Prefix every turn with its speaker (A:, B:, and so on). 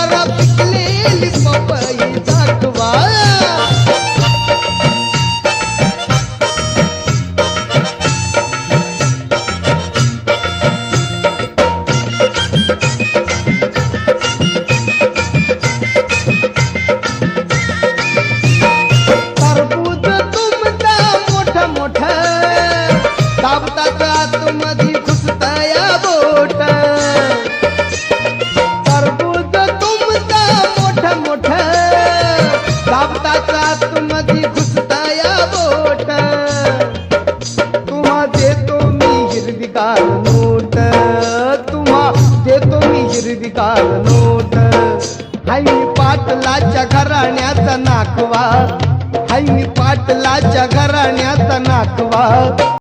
A: जरा पिकलेली पपई दाखवा. टरबूज तुमचा मोठं मोठं दाबताच आतमध्ये घुसतया बोट. टरबूज तुमचा मोठं मोठं दाबताच आतमध्ये घुसतया बोट. तुम्हा देतो मी हिरवीगार नोट, तुम्हा देतो मी हिरवीगार नोट. हाय मी पाटलाच्या घराण्याचा नाकवा, हाय मी पाटलाच्या घराण्याचा नाकवा.